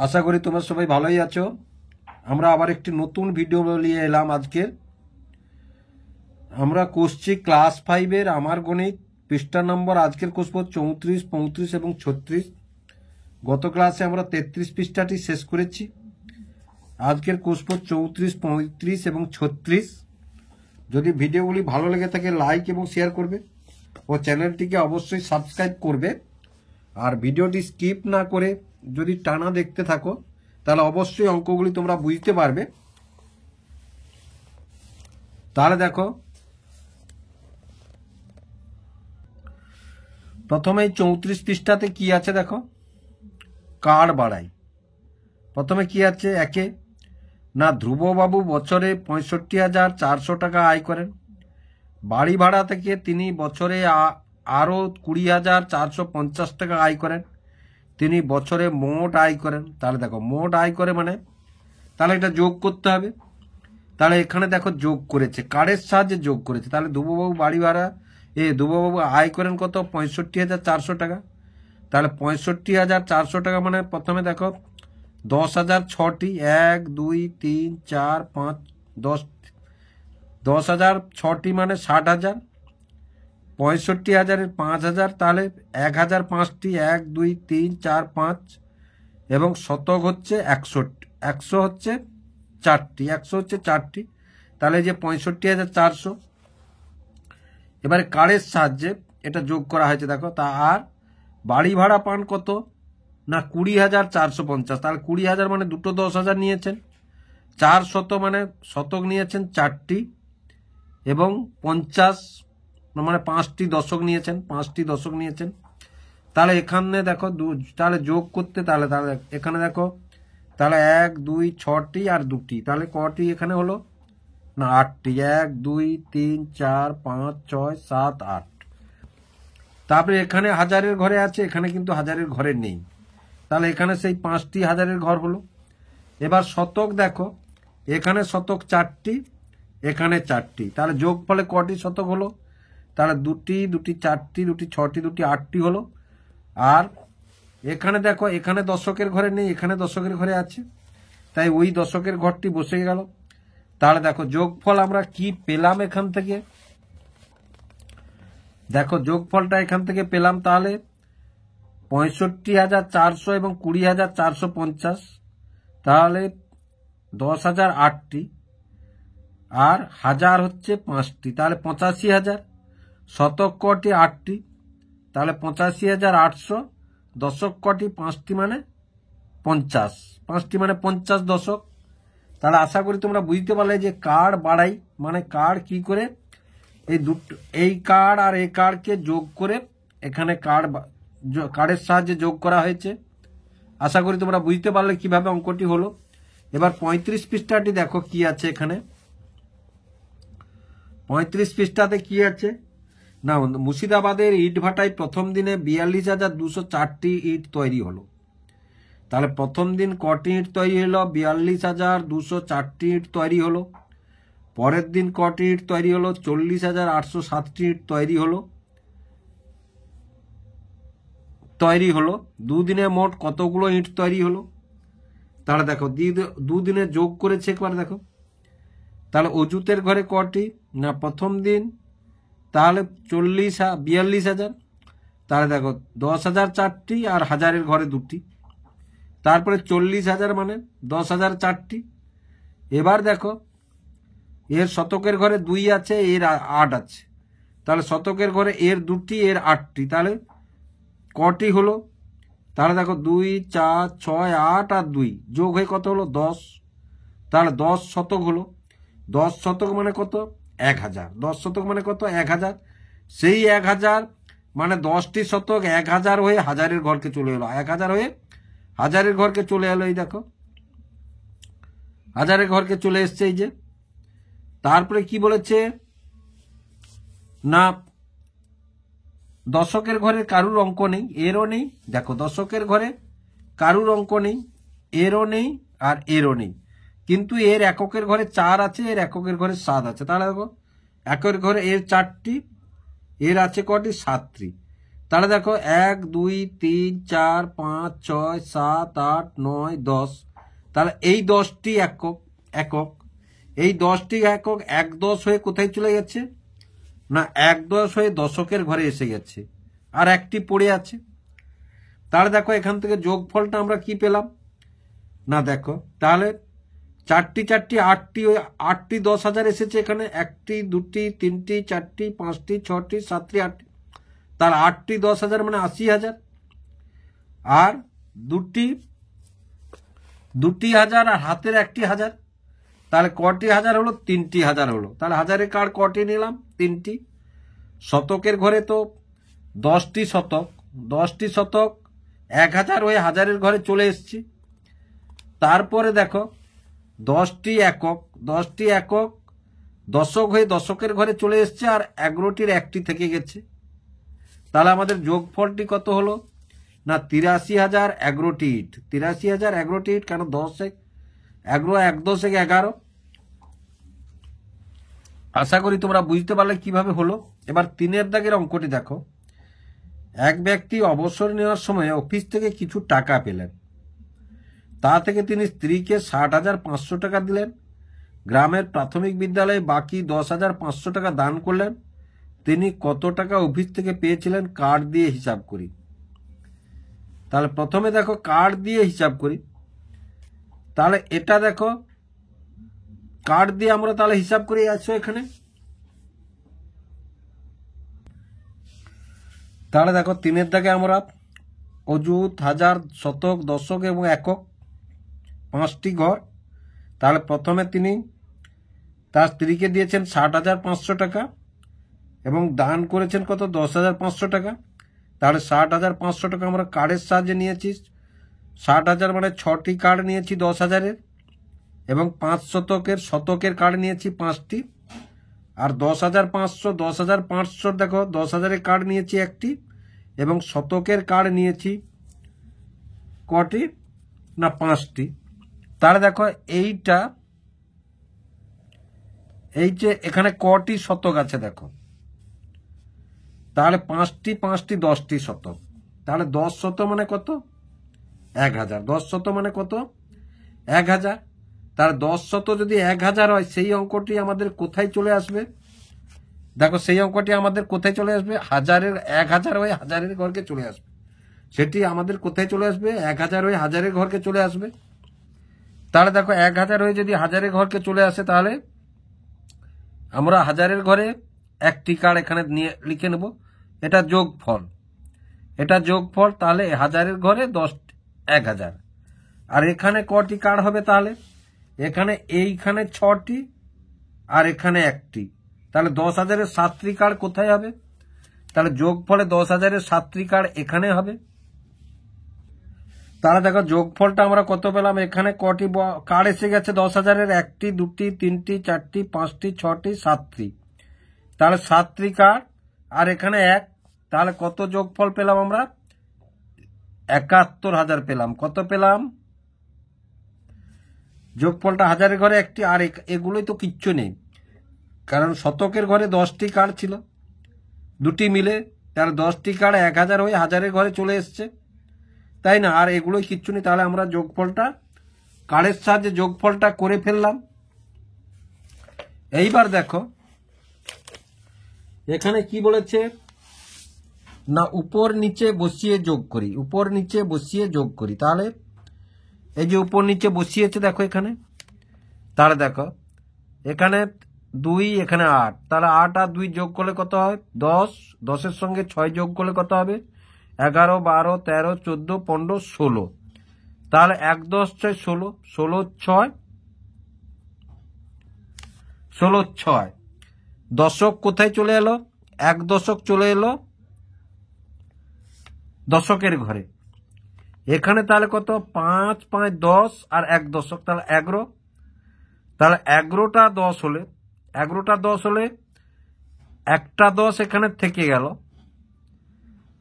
আশা করি তোমরা সবাই ভালোই আছো। আমরা আবার একটি নতুন ভিডিও নিয়ে এলাম আজকে। আমরা করছি ক্লাস 5-এর আমার গণিত পৃষ্ঠা নম্বর। আজকের কষব 34, 35 এবং 36। গত ক্লাসে আমরা 33 পৃষ্ঠাটি শেষ করেছি। আজকের কষব 34, 35 এবং 36। যদি ভিডিওগুলি ভালো লেগে থাকে লাইক এবং শেয়ার করবে ও চ্যানেলটিকে অবশ্যই সাবস্ক্রাইব করবে। আর ভিডিওটি স্কিপ না করে যদি টানা দেখতে থাকো তাহলে অবশ্যই অঙ্কগুলি তোমরা বুঝতে পারবে। তাহলে দেখো, প্রথমে 34 পৃষ্ঠাতে কি আছে দেখো, কার্ড বাড়াই। প্রথমে কি আছে, একে না ধ্রুববাবু বছরে 65,400 টাকা আয় করেন। বাড়ি ভাড়া থেকে তিনি বছরে আরও 20,450 টাকা আয় করেন। তিনি বছরে মোট আয় করেন। তাহলে দেখো মোট আয় করে মানে তাহলে এটা যোগ করতে হবে। তাহলে এখানে দেখো যোগ করেছে, কার্ডের সাহায্যে যোগ করেছে। তাহলে ধ্রুববাবু বাড়ি ভাড়া ধ্রুববাবু আয় করেন কত, 65,400 টাকা। তাহলে 65,400 টাকা মানে প্রথমে দেখো 10,000 6টি, 1 2 3 4 5 10, 10,000 6টি মানে 60,000। 65,000-এর 5,000, তাহলে 1,000 5টি, 1 2 3 4 5 এবং শতক হচ্ছে 100 হচ্ছে 4টি, 100 হচ্ছে 4টি। তাহলে যে 65,400 এবারে কার্ডের সাহায্যে এটা যোগ করা হয়েছে দেখো। তা আর বাড়ি ভাড়া পান কত না 20,450। তাহলে 20,000 মানে দুটো 10,000 নিয়েছেন, 400 মানে শতক নিয়েছেন 4টি এবং 50 মানে 5টি দশক নিয়েছেন, 5টি দশক নিয়েছেন। তাহলে এখানে দেখো তাহলে যোগ করতে তাহলে এখানে দেখো তাহলে 1 2 6টি আর 2টি, তাহলে কটি এখানে হলো না 8টি, 1 2 3 4 5 6 7 8। তারপরে এখানে হাজারের ঘরে আছে, এখানে কিন্তু হাজারের ঘরে নেই। তাহলে এখানে সেই 5টি হাজারের ঘর হলো। এবার শতক দেখো, এখানে শতক 4টি, এখানে 4টি। তাহলে যোগ ফলে কটি শতক হলো, তাহলে 2টি 2টি 4টি 2টি 6টি 2টি 8টি হলো। আর এখানে দেখো, এখানে দশকের ঘরে নেই, এখানে দশকের ঘরে আছে, তাই ওই দশকের ঘরটি বসে গেল। তাহলে দেখো যোগফল আমরা কি পেলাম এখান থেকে, দেখো যোগফলটা এখান থেকে পেলাম। তাহলে 65,400 এবং 20,450, তাহলে 10,000 8টি আর হাজার হচ্ছে 5টি, তাহলে 85,000। শতক কটি 8টি, তাহলে 85,800। দশক কটি 5টি মানে 50, 5টি মানে 50 দশক। তাহলে আশা করি তোমরা বুঝতে পারলে যে কার্ড বাড়াই মানে কার্ড কি করে এই দুটো, এই কার্ড আর এই কার্ডকে যোগ করে এখানে কার্ডের সাহায্যে যোগ করা হয়েছে। আশা করি তোমরা বুঝতে পারলে কিভাবে অঙ্কটি হলো। এবার 35 পৃষ্ঠাটি দেখো কি আছে এখানে। 35 পৃষ্ঠাতে কি আছে না, মুর্শিদাবাদের ইট ভাটায় প্রথম দিনে 42,204টি ইট তৈরি হলো। তাহলে প্রথম দিন কটি ইট তৈরি হলো, 42,204টি ইট তৈরি হলো। পরের দিন কটি ইট তৈরি হলো, 40,807টি ইট তৈরি হলো। দুদিনে মোট কতগুলো ইট তৈরি হলো, তাহলে দেখো দুদিনে যোগ করেছে একবার দেখো। তাহলে অজুতের ঘরে কটি না প্রথম দিন, তাহলে 42,000। তাহলে দেখো 10,000 4টি আর হাজারের ঘরে 2টি, তারপরে 40,000 মানে 10,000 4টি। এবার দেখো এর শতকের ঘরে 2 আছে, এর 8 আছে, তাহলে শতকের ঘরে এর 2টি এর 8টি, তাহলে কটি হলো, তাহলে দেখো 2 4 6 8 আর 2 যোগ হয়ে কত হলো 10। তাহলে 10 শতক হলো। 10 শতক মানে কত 1000, 10 শতক মানে কত 1000। সেই 1000 মানে 10টি শতক 1000 হয়ে হাজারের ঘরকে চলে এলো, 1000 হয়ে হাজারের ঘরকে চলে এলো। এই দেখো হাজারের ঘরকে চলে এসছে এই যে। তারপরে কি বলেছে না দশকের ঘরে কারুর অঙ্ক নেই, এরও নেই। দেখো দশকের ঘরে কারুর অঙ্ক নেই, এরও নেই আর এরও নেই, কিন্তু এর এককের ঘরে 4 আছে, এর এককের ঘরে 7 আছে। তাহলে দেখো একের ঘরে এর 4টি, এর আছে কটি 7টি, তাহলে দেখো 1 2 3 4 5 6 7 8 9 10, তাহলে এই 10টি একক একক, এই 10টি একক 1-10 হয়ে কোথায় চলে গেছে না 1-10 হয়ে দশকের ঘরে এসে গেছে, আর একটি পড়ে আছে। তাহলে দেখো এখান থেকে যোগফলটা আমরা কি পেলাম না দেখো, তাহলে 4টি 4টি 8টি, ওই 8টি 10,000 এসেছে এখানে, 1টি 2টি 3টি 4টি 5টি 6টি 7টি 8টি, তার 8টি 10,000 মানে 80,000, আর দুটি হাজার আর হাতের 1টি 1000, তাহলে কটি হাজার হলো 3টি 1000 হলো। তাহলে হাজারের কার্ড কটি নিলাম 3টি। শতকের ঘরে তো 10টি শতক, 10টি শতক 1000 হয়ে হাজারের ঘরে চলে এসছি। তারপরে দেখো 10টি একক, 10টি একক দশক হয়ে দশকের ঘরে চলে এসছে, আর 11টির 1টি থেকে গেছে। তাহলে আমাদের যোগফলটি কত হলো না 83,000 11টি ইট, 83,000 11টি ইট, কেন 10 11 1 10 11। আশা করি তোমরা বুঝতে পারলে কিভাবে হলো। এবার 3 দাগের অঙ্কটি দেখো। এক ব্যক্তি অবসর নেওয়ার সময় অফিস থেকে কিছু টাকা পেলেন, তা থেকে তিনি স্ত্রীকে 60,500 টাকা দিলেন, গ্রামের প্রাথমিক বিদ্যালয়ে বাকি 10,500 টাকা দান করলেন। তিনি কত টাকা অফিস থেকে পেয়েছিলেন কার্ড দিয়ে হিসাব করি। তাহলে প্রথমে দেখো কার্ড দিয়ে হিসাব করি। তাহলে এটা দেখো কার্ড দিয়ে আমরা তাহলে হিসাব করে আসছো এখানে। তাহলে দেখো 3 দাগে আমরা অযুত, হাজার, শতক, দশক এবং একক 5টি ঘর। তাহলে প্রথমে তিনি তার স্ত্রীকে দিয়েছেন 60,500 টাকা এবং দান করেছেন কত 10,500 টাকা। তাহলে 60,500 টাকা আমরা কার্ডের সাহায্যে নিয়েছি। 60,000 মানে 6টি কার্ড নিয়েছি 10,000-এর, এবং 5 শতকের কার্ড নিয়েছি 5টি, আর 10,500 দেখো 10,000-এর কার্ড নিয়েছি 1টি, এবং শতকের কার্ড নিয়েছি কটি না 5টি। তাহলে দেখো এইটা এই যে এখানে কটি শতক আছে দেখো, তাহলে 5টি 5টি 10টি শতক। তাহলে 10 শত মানে কত 1000, 10 শত মানে কত 1000। তার 10 শত যদি 1000 হয় সেই অঙ্কটি আমাদের কোথায় চলে আসবে দেখো, সেই অঙ্কটি আমাদের কোথায় চলে আসবে 1000 হয়ে হাজারের ঘরকে চলে আসবে। সেটি আমাদের কোথায় চলে আসবে 1000 হয়ে হাজারের ঘরকে চলে আসবে। তাহলে দেখো 1000 হয়ে যদি হাজারের ঘরকে চলে আসে, তাহলে আমরা হাজারের ঘরে 1টি কার্ড এখানে নিয়ে লিখে নেব। এটা যোগফল, এটা যোগফল। তাহলে হাজারের ঘরে 10,000, আর এখানে কটি কার্ড হবে তাহলে এখানে এইখানে 6টি আর এখানে 1টি। তাহলে 10,000-এর 7টি কার্ড কোথায় হবে, তাহলে যোগফলে 10,000-এর 7টি কার্ড এখানে হবে। তাহলে দেখো যোগফলটা আমরা কত পেলাম, এখানে কটি কার্ড এসে গেছে 10,000-এর 1টি 2টি 3টি 4টি 5টি 6টি 7টি, তাহলে 7টি কার্ড, আর এখানে 1। তাহলে কত যোগফল পেলাম আমরা 71,000 পেলাম। কত পেলাম যোগফলটা হাজারের ঘরে 1টি, আর এগুলোই তো কিচ্ছু নেই, কারণ শতকের ঘরে 10টি কার্ড ছিল 2টি মিলে, তাহলে 10টি কার্ড 1000 হয়ে হাজারের ঘরে চলে এসছে, তাই না, আর এগুলোই কিচ্ছু নেই। তাহলে আমরা যোগফলটা কার্ডের সাহায্যে যোগফলটা করে ফেললাম। এইবার দেখো এখানে কি বলেছে না উপর নিচে বসিয়ে যোগ করি, উপর নিচে বসিয়ে যোগ করি। তাহলে এই যে উপর নিচে বসিয়েছে দেখো এখানে, তাহলে দেখো এখানে 2 এখানে 8, তাহলে 8 আর 2 যোগ করলে কত হয় 10, 10-এর সঙ্গে 6 যোগ করলে কত হবে 11 12 13 14 15 16। তাহলে 1 10 6 16, 16 6 16 6। দশক কোথায় চলে এলো 1 দশক চলে এলো দশকের ঘরে। এখানে তাহলে কত 5 5 10 আর 1 দশক, তাহলে 11। তাহলে 11টা 10 হলে 11টা 10 হলে একটা 10 এখানে থেকে গেল,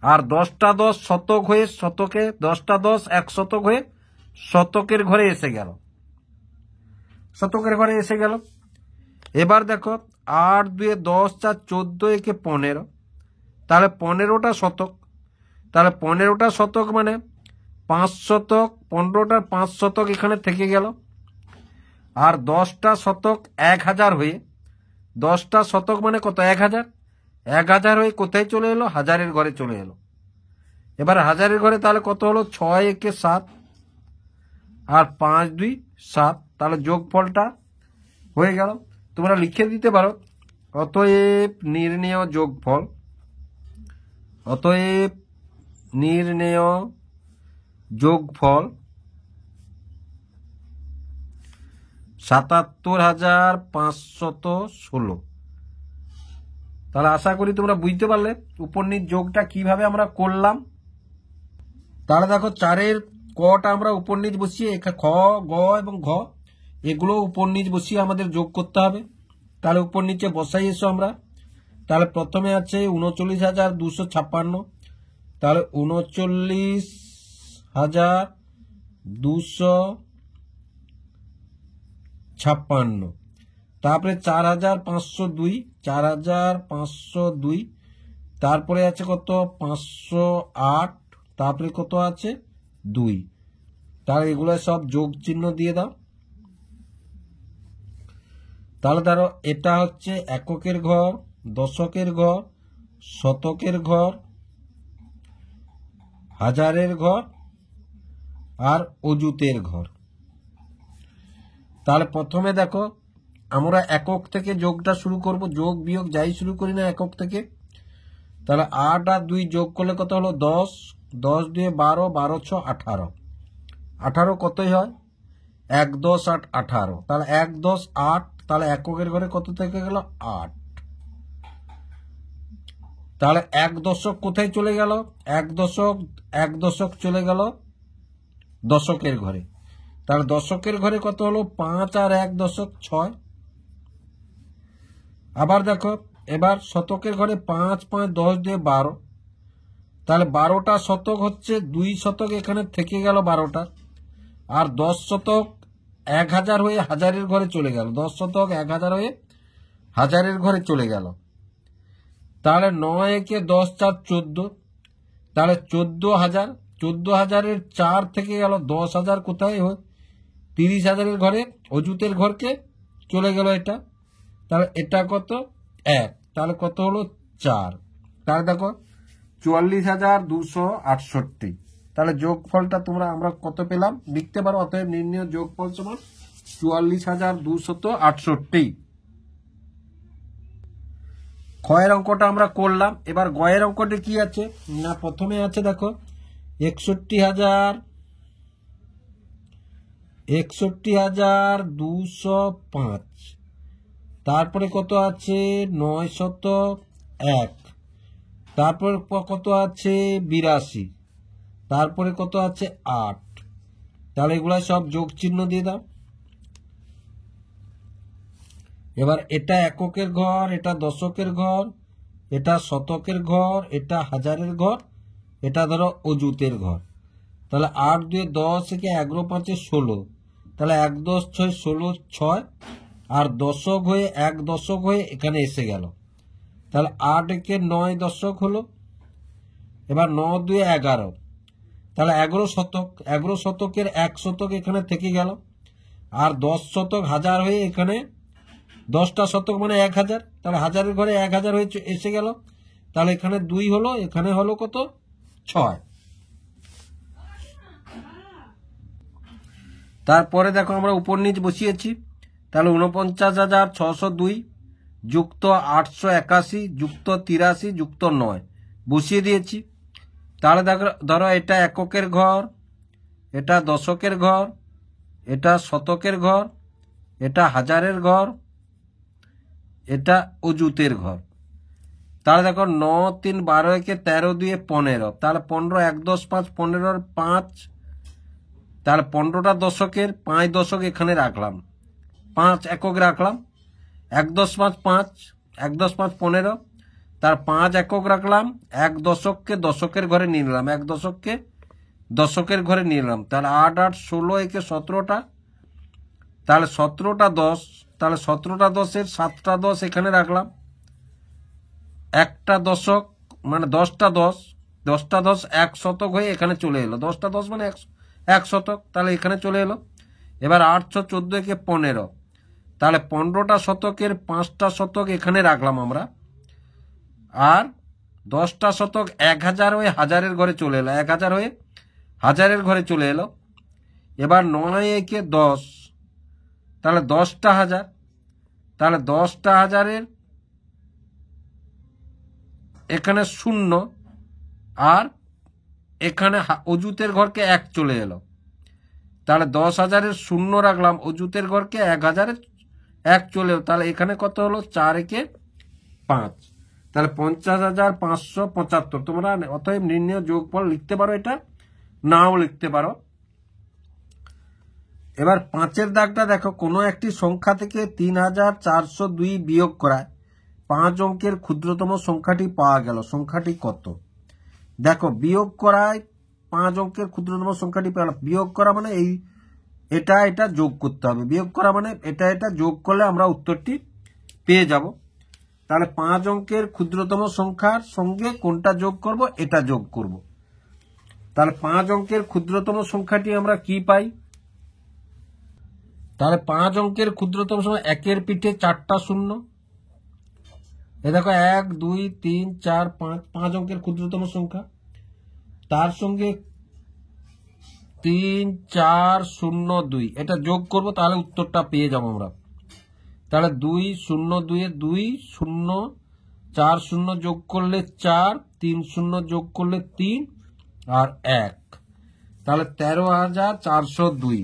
আর 10টা 10 শতক হয়ে শতকে 10টা 10 1 শতক হয়ে শতকের ঘরে এসে গেল, শতকের ঘরে এসে গেল। এবার দেখো 8 2 10 4 14 একে 15, তাহলে 15টা শতক, তাহলে 15টা শতক মানে 5 শতক, 15টার 5 শতক এখানে থেকে গেল। আর 10টা শতক 1000 হয়ে, 10টা শতক মানে কত? 1000। 1000 হয়ে কোথায় চলে এলো? হাজারের ঘরে চলে এলো। এবার হাজারের ঘরে তাহলে কত হলো? 6 একে 7 আর 5 2 7। তাহলে যোগফলটা হয়ে গেল। তোমরা লিখে দিতে পারো, অতএব নির্ণেয় যোগফল, অতএব নির্ণেয় যোগফল 77,516। তাহলে আশা করি তোমরা বুঝতে পারলে উপর নিচ যোগটা কিভাবে আমরা করলাম। তাহলে দেখো 4-এর কটা আমরা উপর নিচ বসিয়ে, খ, গ এবং ঘ এগুলো উপর নিচ বসিয়ে আমাদের যোগ করতে হবে। তাহলে উপর নিচে বসাই এসো আমরা। তাহলে প্রথমে আছে 39,256। তাহলে 39,256। তারপরে 4,502, 4,502। তারপরে আছে কত? 508। তারপরে কত আছে? 2। তাহলে এগুলো সব যোগ চিহ্ন দিয়ে দাও। তাহলে ধরো এটা হচ্ছে এককের ঘর, দশকের ঘর, শতকের ঘর, হাজারের ঘর আর অযুতের ঘর। তাহলে প্রথমে দেখো আমরা একক থেকে যোগটা শুরু করব, যোগ বিয়োগ যাই শুরু করি না একক থেকে। তাহলে 8 আর 2 যোগ করলে কত হলো? 10, 10 2 12, 12 6 18। 18 কতই হয়? 1 10 8 18। তাহলে 1 10 8। তাহলে এককের ঘরে কত থেকে গেল? 8। তাহলে 1 দশক কোথায় চলে গেল? 1 দশক চলে গেল দশকের ঘরে। তাহলে দশকের ঘরে কত হলো? 5 আর 1 দশক 6। আবার দেখো এবার শতকের ঘরে 5 5 10 2 12। তাহলে 12টা শতক হচ্ছে 2 শতক এখানে থেকে গেল 12টা। আর 10 শতক 1000 হয়ে হাজারের ঘরে চলে গেল। 10 শতক 1000 হয়ে হাজারের ঘরে চলে গেল। তাহলে 9 একে 10 4 14। তাহলে 14,000, 14,000-এর 4 থেকে গেল 10,000 কোথায় হয়? 30,000-এর ঘরে অযুতের ঘরকে চলে গেল এটা। তাহলে এটা কত? 1। তাহলে কত হলো? 4। তাহলে দেখো 44,268। তাহলে যোগফলটা তোমরা আমরা কত পেলাম লিখতে পারো। অতএব নির্ণেয় যোগফল সমান 44,268। ক্ষয়ের অঙ্কটা আমরা করলাম। এবার গয়ের অঙ্কটা কি আছে না, প্রথমে আছে দেখো 61,205। তারপরে কত আছে? 901। তারপরে কত আছে? 82। তারপরে কত আছে? 8। তাহলে এগুলা সব যোগ চিহ্ন দিয়ে দাও। এবার এটা এককের ঘর, এটা দশকের ঘর, এটা শতকের ঘর, এটা হাজারের ঘর, এটা ধরো অযুতের ঘর। তাহলে 8 2 10 একে 11 5 16। তাহলে 1 10 6 16 6 আর দশক হয়ে 1 দশক হয়ে এখানে এসে গেল। তাহলে 8 একে 9 দশক হলো। এবার 9 2 11। তাহলে 11 শতক, 11 শতকের 1 শতক এখানে থেকে গেল। আর 10 শতক হাজার হয়ে এখানে 10টা শতক মানে 1000। তাহলে হাজারের ঘরে 1000 হয়ে এসে গেল। তাহলে এখানে 2 হলো, এখানে হলো কত? 6। তারপরে দেখো আমরা উপর নিচ বসিয়েছি। তাহলে 49,602 যুক্ত 881 যুক্ত 83 যুক্ত 9 বসিয়ে দিয়েছি। তাহলে দেখো ধরো এটা এককের ঘর, এটা দশকের ঘর, এটা শতকের ঘর, এটা হাজারের ঘর, এটা অযুতের ঘর। তাহলে দেখো 9 3 12 একে 13 2 15। তাহলে 15 1 10 5 15 5। তাহলে 15টা দশকের 5 দশক এখানে রাখলাম, 5 একক রাখলাম। 1 10 5 5, 1 10 5 15। তার 5 একক রাখলাম। 1 দশককে দশকের ঘরে নিয়ে নিলাম, 1 দশককে দশকের ঘরে নিয়ে নিলাম। তাহলে 8 8 16 একে 17টা। তাহলে 17টা 10। তাহলে 17টা 10-এর 7টা 10 এখানে রাখলাম। একটা দশক মানে 10টা 10, 10টা 10 1 শতক হয়ে এখানে চলে এলো, 10টা 10 মানে 1 শতক, তাহলে এখানে চলে এলো। এবার 814 কে 15, তাহলে 15টা শতকের 5টা শতক এখানে রাখলাম আমরা, আর 10টা শতক 1000 হয়ে হাজারের ঘরে চলে এলো, 1000 হয়ে হাজারের ঘরে চলে এলো। এবার 9 একে 10, তাহলে 10টা হাজার, তাহলে 10টা হাজারের এখানে 0, আর এখানে অজুতের ঘরকে 1 চলে এলো, তাহলে 10,000-এর 0 রাখলাম, অজুতের ঘরকে 1000-এর 1 চলে এলো, তাহলে এখানে কত হলো? 4 একে 5, তাহলে 50,575। তোমরা অতএব নির্ণয় যোগফল লিখতে পারো, এটা নাও লিখতে পারো। এবার 5-এর দাগটা দেখো, কোনো একটি সংখ্যা থেকে 3,402 বিয়োগ করায় 5 অঙ্কের ক্ষুদ্রতম সংখ্যাটি পাওয়া গেল, সংখ্যাটি কত? দেখো, বিয়োগ করায় 5 অঙ্কের ক্ষুদ্রতম সংখ্যাটি পাওয়া, বিয়োগ করা মানে এটা যোগ করতে হবে, বিয়োগ করা মানে এটা যোগ করলে আমরা উত্তরটি পেয়ে যাব। তাহলে 5 অঙ্কের ক্ষুদ্রতম সংখ্যার সঙ্গে কোনটা যোগ করব? এটা যোগ করব। তাহলে 5 অঙ্কের ক্ষুদ্রতম সংখ্যাটি আমরা কি পাই? তাহলে 5 অঙ্কের ক্ষুদ্রতম সংখ্যা, 1-এর পিঠে 4টা 0, এ দেখো 1 2 3 4 5, 5 অঙ্কের ক্ষুদ্রতম সংখ্যা, তার সঙ্গে 3 4 0 2, এটা যোগ করব, তাহলে উত্তরটা পেয়ে যাব আমরা। তাহলে 2 0 2 2 0 4 0 যোগ করলে 4, 3 0 যোগ করলে 3 আর 1, তাহলে 13,402।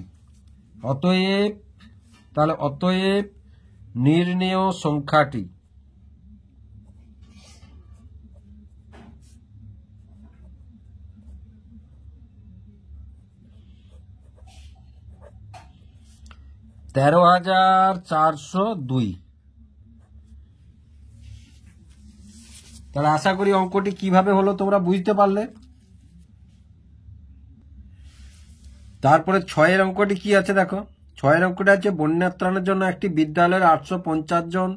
অতএব নির্ণেয় সংখ্যাটি $13,402। তাহলে আশা করি অঙ্কটি কিভাবে হলো তোমরা বুঝতে পারলে। তারপরে 6-এর অঙ্কটি কি আছে দেখো, 6-এর অঙ্কটা আছে, বন্যা ত্রাণের জন্য একটি বিদ্যালয়ের 850 জন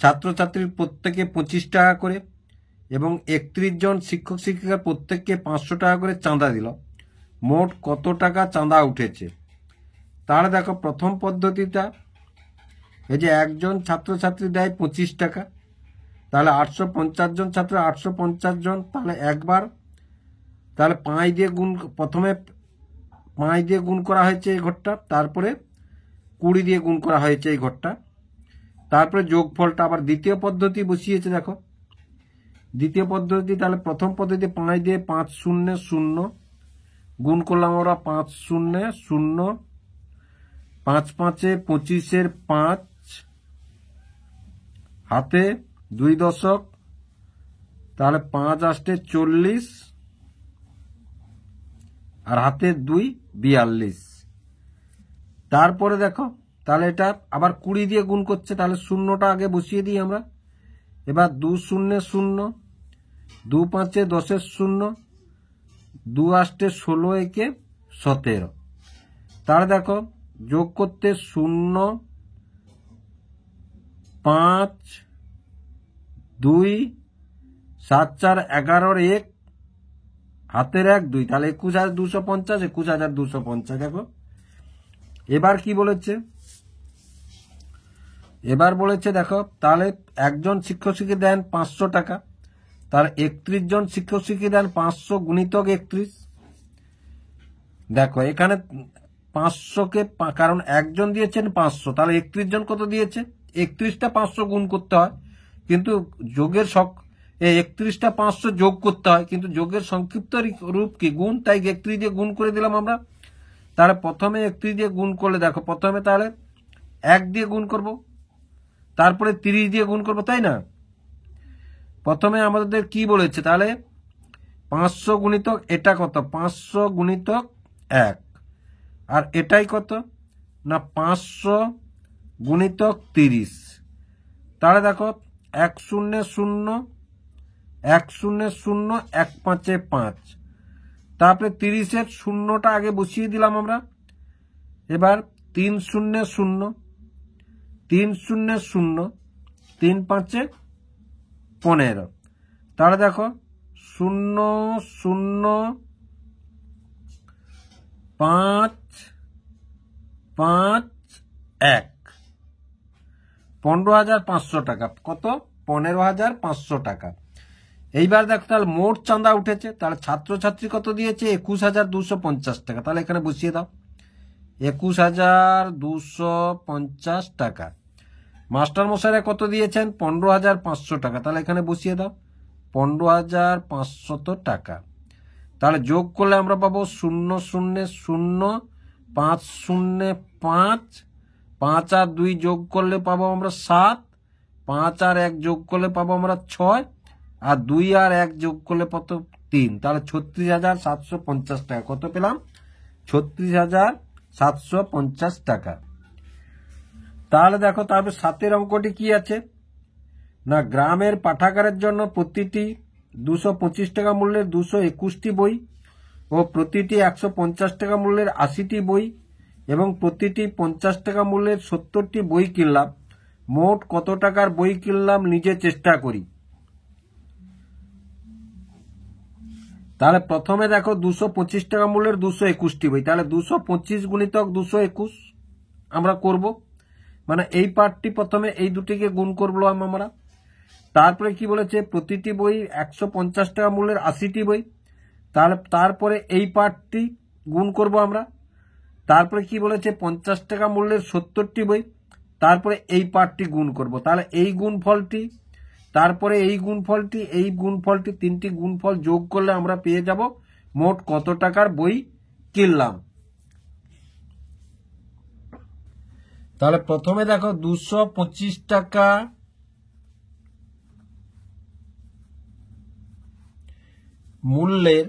ছাত্রছাত্রীর প্রত্যেকে 25 টাকা করে এবং 31 জন শিক্ষক শিক্ষিকার প্রত্যেককে 500 টাকা করে চাঁদা দিল, মোট কত টাকা চাঁদা উঠেছে? তাহলে দেখো, প্রথম পদ্ধতিটা, এই যে একজন ছাত্রছাত্রী দেয় 25 টাকা, তাহলে 850 জন ছাত্র, 850 জন, তাহলে একবার, তাহলে 5 দিয়ে গুণ, প্রথমে 5 দিয়ে গুণ করা হয়েছে এই ঘরটা, তারপরে 20 দিয়ে গুণ করা হয়েছে এই ঘরটা, তারপরে যোগফলটা আবার দ্বিতীয় পদ্ধতি বসিয়েছে। দেখো, দ্বিতীয় পদ্ধতি, তাহলে প্রথম পদ্ধতি 5 দিয়ে 5 0 0 গুণ করলাম আমরা, 5 0 0, 5 5-এ 25-এর 5, হাতে 2 দশক, তাহলে 5 8-এ 40, আর হাতে 2 42। তারপরে দেখো, তাহলে এটা আবার 20 দিয়ে গুণ করছে, তাহলে 0টা আগে বসিয়ে দিই আমরা। এবার 2 0 0, 2 5-এ 10-এর 0, 2 8-এ 16, একে 17। তাহলে দেখো, যোগ করতে 0 5 2 7 4 11-এর 1, হাতের 1 2, তাহলে 21,250, 21,250। দেখো, এবার কি বলেছে, এবার বলেছে দেখো, তাহলে একজন শিক্ষক শিক্ষিকা দেন 500 টাকা, তাহলে 31 জন শিক্ষক শিক্ষিকা দেন 500 গুণিতক 31। দেখো, এখানে 500-কে, কারণ একজন দিয়েছেন 500, তাহলে 31 জন কত দিয়েছে? 31টা 500 গুণ করতে হয়, কিন্তু যোগের 31টা 500 যোগ করতে হয়, কিন্তু যোগের সংক্ষিপ্ত রূপ কি? গুণ, তাই 31 দিয়ে গুণ করে দিলাম আমরা। তাহলে প্রথমে 31 দিয়ে গুণ করলে, দেখো, প্রথমে তাহলে 1 দিয়ে গুণ করব, তারপরে 30 দিয়ে গুণ করব, তাই না? প্রথমে আমাদের কি বলেছে, তাহলে 500 গুণিতক এটা কত? 500 গুণিতক 1, আর এটাই কত না 500 গুণিতক 30। তাহলে দেখো, 1 0 0 1 0 0 1 5-এ 5, তারপরে 30-এর 0টা আগে বসিয়ে দিলাম আমরা। এবার 3 0 0 3 0 0 3 5-এ 15। তাহলে দেখো, 0,0,5,5,1 15,500 টাকা। কত? 15,500 টাকা। এইবার দেখো তাহলে মোট চাঁদা উঠেছে, তাহলে ছাত্রছাত্রী কত দিয়েছে? 21,250 টাকা। তাহলে এখানে বসিয়ে দাও 21,250 টাকা। মাস্টার মশাইরা কত দিয়েছেন? 15,500 টাকা। তাহলে এখানে বসিয়ে দাও 15,500 টাকা। তাহলে যোগ করলে আমরা পাবো 0,0,0,5,05, 5 আর 2 যোগ করলে পাবো আমরা 7, 5 আর 1 যোগ করলে পাবো আমরা 6, আর 2 আর 1 যোগ করলে কত? 3। তাহলে 36,750 টাকা। কত পেলাম? 36,750 টাকা। তাহলে দেখো তারপর 7 অঙ্কটি কি আছে না, গ্রামের পাঠাগারের জন্য প্রতিটি 225 টাকা মূল্যের 221টি বই ও প্রতিটি 150 টাকা মূল্যের 80টি বই এবং প্রতিটি 50 টাকা মূল্যের 70টি বই কিনলাম। মোট কত টাকার বই কিনলাম নিজে চেষ্টা করি। তাহলে প্রথমে দেখো 225 টাকা মূল্যের 221টি বই, তাহলে 225 গুণিতক 221 আমরা করব, মানে এই পার্টটি প্রথমে এই দুটিকে গুণ করলাম আমরা। তারপরে কি বলেছে? প্রতিটি বই 150 টাকা মূল্যের 80টি বই, তাহলে তারপরে এই পার্টটি গুণ করব আমরা। তারপরে কি বলেছে? 50 টাকা মূল্যের 70টি বই, তারপরে এই পার্টটি গুণ করব। তাহলে এই গুণফলটি, তারপরে এই গুণফলটি, এই গুণফলটি, 3টি গুণফল যোগ করলে আমরা পেয়ে যাব মোট কত টাকার বই কিনলাম। তাহলে প্রথমে দেখো 225 টাকা মূল্যের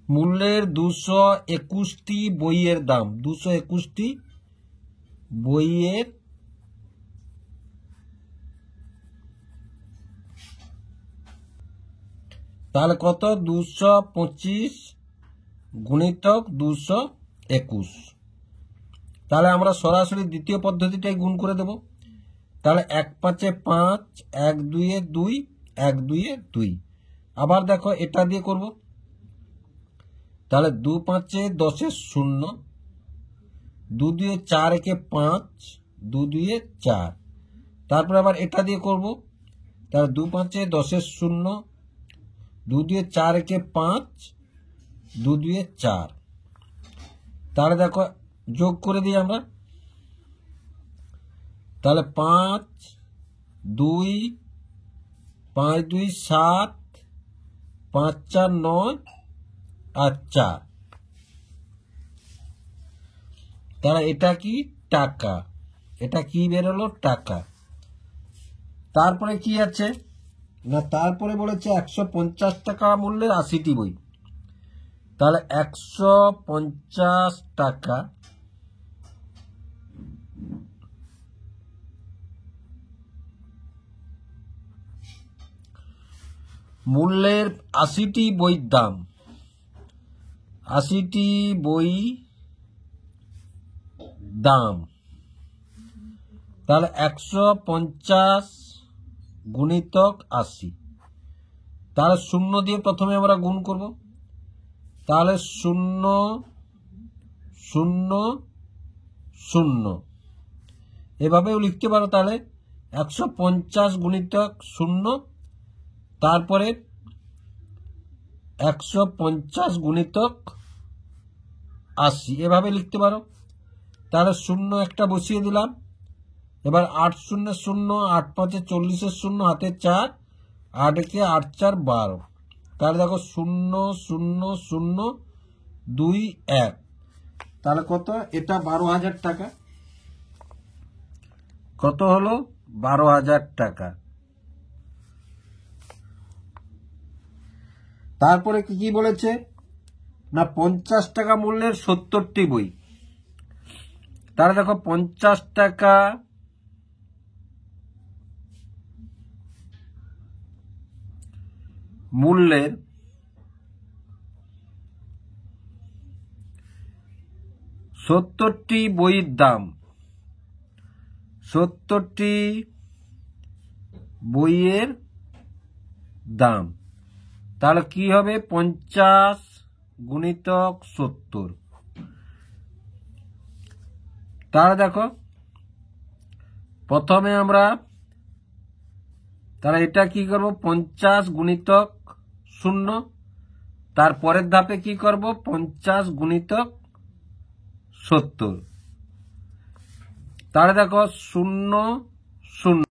মূল্যের 221টি বইয়ের দাম, 221টি বইয়ের তাহলে কত? 225 গুণিতক 221। তাহলে আমরা সরাসরি দ্বিতীয় পদ্ধতিটাই গুণ করে দেব। তাহলে 1 5 5, 1 2 2, 1 2 2। আবার দেখো এটা দিয়ে করব। তাহলে 2 5 10 0, 2 2 4 1 5, 2 2 4। তারপরে আবার এটা দিয়ে করব। তাহলে 2 5 10 0, 2 2 4 1 5, 2 2 4। তাহলে দেখো যোগ করে দিই আমরা। তাহলে 5 2 5 2 7, 5 4 9 আর 4। তাহলে এটা কি? টাকা। এটা কি বেরোলো? টাকা। তারপরে কি আছে না, তারপরে বলেছে 150 টাকা মূল্যের 80টি বই। তাহলে 150 টাকা মূল্যের 80টি বইয়ের দাম, 80টি বই দাম। তাহলে 150 গুণিতক 80। তাহলে 0 দিয়ে প্রথমে আমরা গুণ করব। তাহলে 0 0 0 এভাবেও লিখতে পারো। তাহলে 150 গুণিতক 0, তারপরে 150 গুণিতক 80 এভাবে লিখতে পারো। তাহলে 0 একটা বসিয়ে দিলাম। এবার 8 0 0, 8 5 40 0, হাতে 4, 8 1 8 4 12। তাহলে দেখো 0 0 0 2 1। তাহলে কত? এটা 12,000 টাকা। কত হলো? 12,000 টাকা। তারপরে কি বলেছে না, 50 টাকা মূল্যের 70টি বই। তাহলে দেখো 50 টাকা মূল্যের 70টি বইয়ের দাম, 70টি বইয়ের দাম। তাহলে কি হবে 50 গুণিতক 70। তাহলে দেখো প্রথমে আমরা তাহলে এটা কি করব 50 গুণিতক 0, তারপরের ধাপে কি করব 50 গুণিতক 70। তাহলে দেখো 0 0,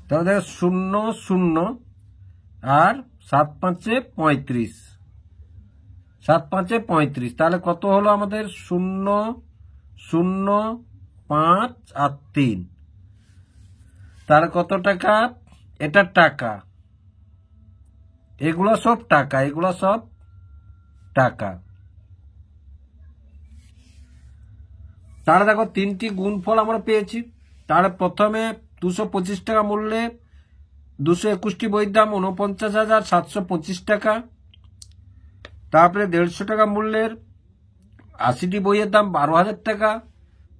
তাহলে দেখো 0 0 আর 7 5 35, 7 5 35। তাহলে কত হলো আমাদের 0 0 5 আর 3। তাহলে কত টাকা? এটা টাকা, এগুলো সব টাকা, এগুলো সব টাকা। তাহলে দেখো তিনটি গুণফল আমরা পেয়েছি। তাহলে প্রথমে 225 টাকা মূল্যে 221টি বইয়ের দাম 49,725 টাকা। তারপরে 150 টাকা মূল্যের 80টি বইয়ের দাম 12,000 টাকা।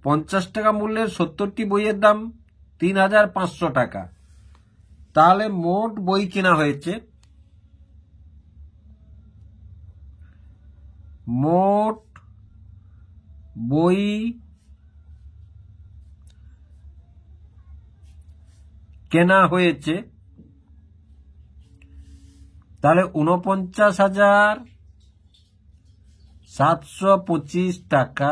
50 টাকা মূল্যের 70টি বইয়ের দাম 3,500 টাকা। তাহলে মোট বই কেনা হয়েছে, মোট বই কেনা হয়েছে তাহলে 49,725 টাকা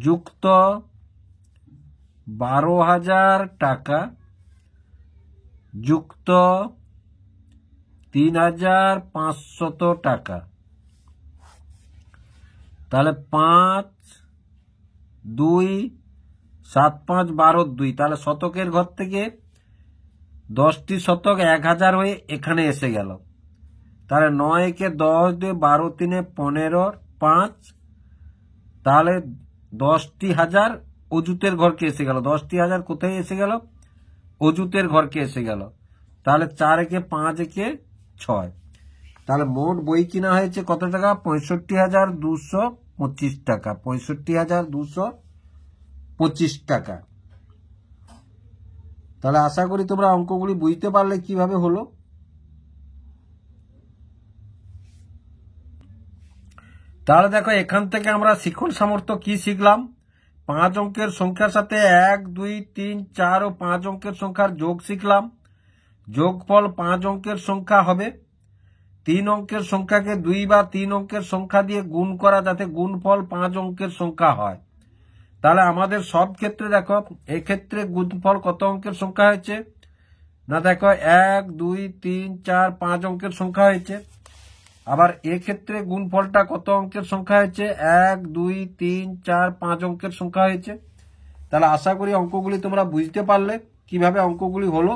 যুক্ত 12,000 টাকা যুক্ত 3,500 টাকা। তাহলে 5 2 7 5 12 2। তাহলে শতকের ঘর থেকে 10টি শতক 1000 হয়ে এখানে এসে গেল। তাহলে 9 কে 10 দিয়ে 12 3 15 5। তাহলে 10টি হাজার অজুতের ঘরকে এসে গেল। 10টি হাজার কোথায় এসে গেল? অজুতের ঘরকে এসে গেল। তাহলে 4 একে 5 একে 6। তাহলে মোট বই কিনা হয়েছে কত টাকা? 65,225 টাকা। 65,225 টাকা। তাহলে আশা করি তোমরা অঙ্কগুলি বুঝতে পারলে কিভাবে হলো। তাহলে দেখো এখান থেকে আমরা শিখন সামর্থ্য কি শিখলাম? 5 অঙ্কের সংখ্যার সাথে 1 2 3 4 ও 5 অঙ্কের সংখ্যার যোগ শিখলাম। যোগফল 5 অঙ্কের সংখ্যা হবে। 3 অঙ্কের সংখ্যাকে 2 বা 3 অঙ্কের সংখ্যা দিয়ে গুণ করা যাতে গুণফল 5 অঙ্কের সংখ্যা হয়। তাহলে আমাদের সব ক্ষেত্রে দেখো এক্ষেত্রে গুণফল কত অঙ্কের সংখ্যা হয়েছে না? দেখো 1 2 3 4 5 অঙ্কের সংখ্যা হয়েছে। আবার এক্ষেত্রে গুণফলটা কত অঙ্কের সংখ্যা হয়েছে? 1 2 3 4 5 অঙ্কের সংখ্যা হয়েছে। তাহলে আশা করি অঙ্কগুলি তোমরা বুঝতে পারলে কিভাবে অঙ্কগুলি হলো।